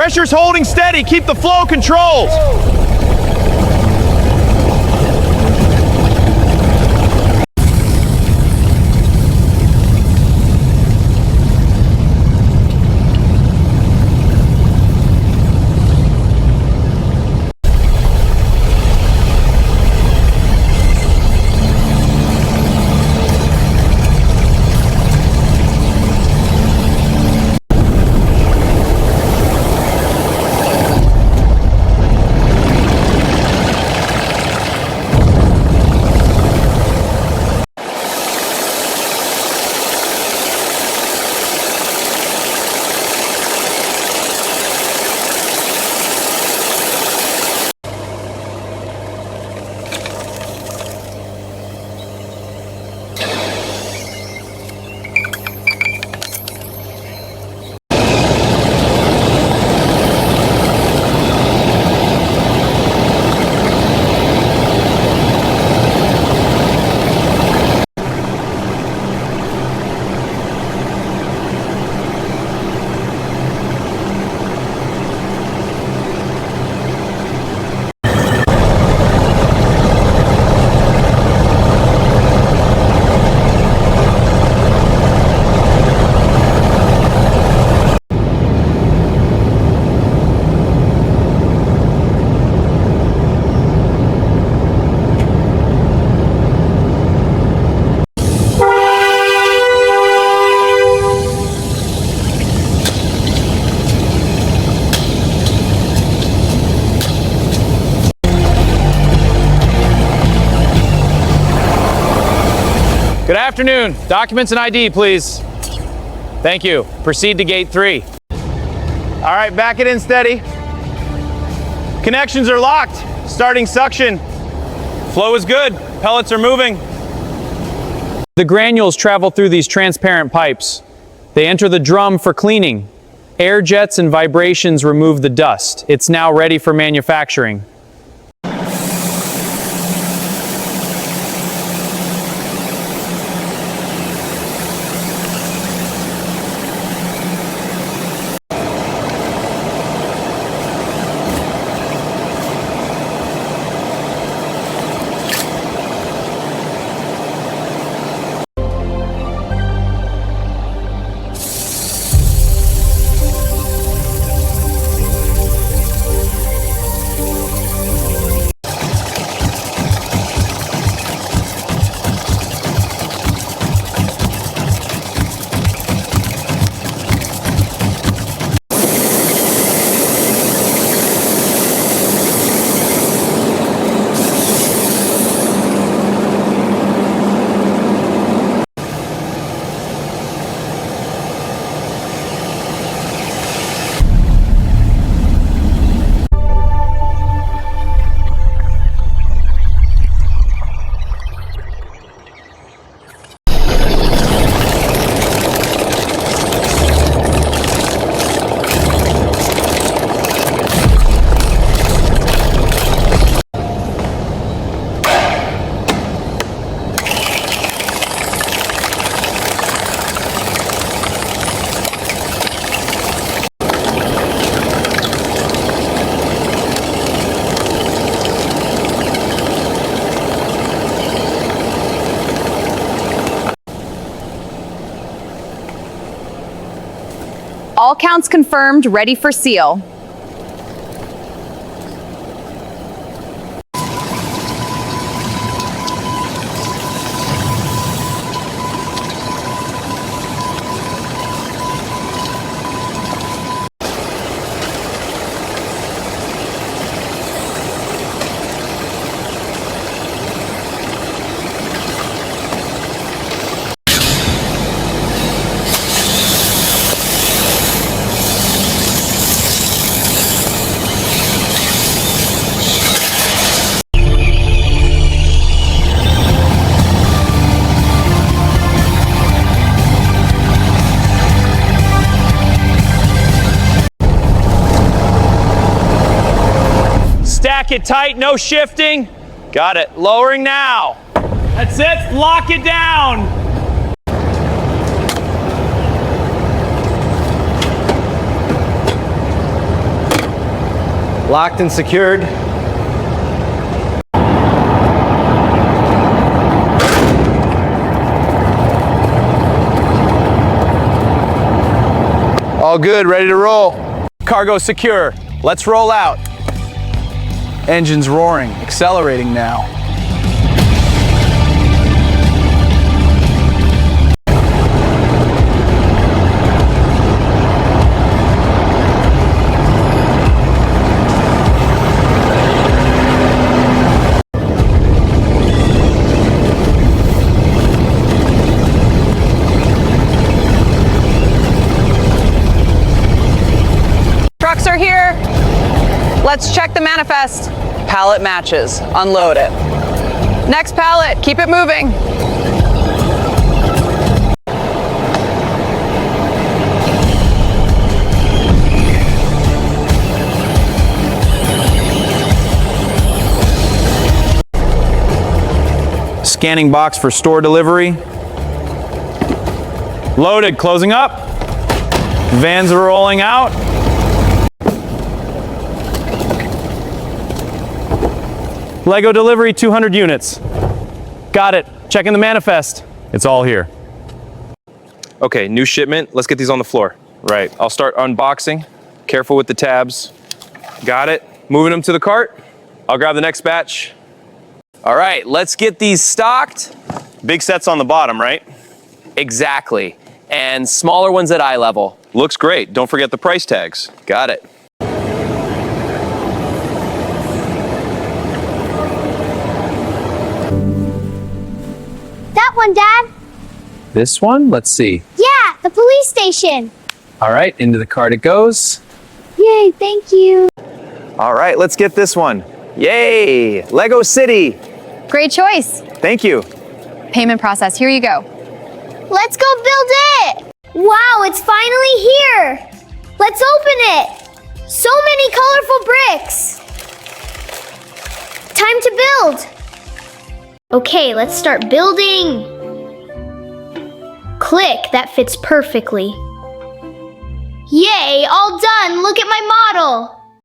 Pressure's holding steady. Keep the flow controlled. Good afternoon. Documents and ID, please. Thank you. Proceed to gate 3. All right, back it in steady. Connections are locked. Starting suction. Flow is good. Pellets are moving. The granules travel through these transparent pipes. They enter the drum for cleaning. Air jets and vibrations remove the dust. It's now ready for manufacturing. All counts confirmed, ready for seal. Stack it tight, no shifting. Got it. Lowering now. That's it. Lock it down. Locked and secured. All good, ready to roll. Cargo secure. Let's roll out. Engines roaring, accelerating now. Trucks are here. Let's check the manifest. Pallet matches. Unload it. Next pallet. Keep it moving. Scanning box for store delivery. Loaded, closing up. Vans are rolling out. Lego delivery, 200 units. Got it. Checking the manifest. It's all here. Okay, new shipment. Let's get these on the floor. Right, I'll start unboxing. Careful with the tabs. Got it. Moving them to the cart. I'll grab the next batch. All right, let's get these stocked. Big sets on the bottom, right? Exactly. And smaller ones at eye level. Looks great. Don't forget the price tags. Got it. That one, Dad. This one, let's see. Yeah, the police station. All right, into the cart it goes. Yay, thank you. All right, let's get this one. Yay, Lego City. Great choice. Thank you. Payment process. Here you go. Let's go build it. Wow, it's finally here. Let's open it. So many colorful bricks. Time to build. Okay, let's start building. Click, that fits perfectly. Yay, all done. Look at my model.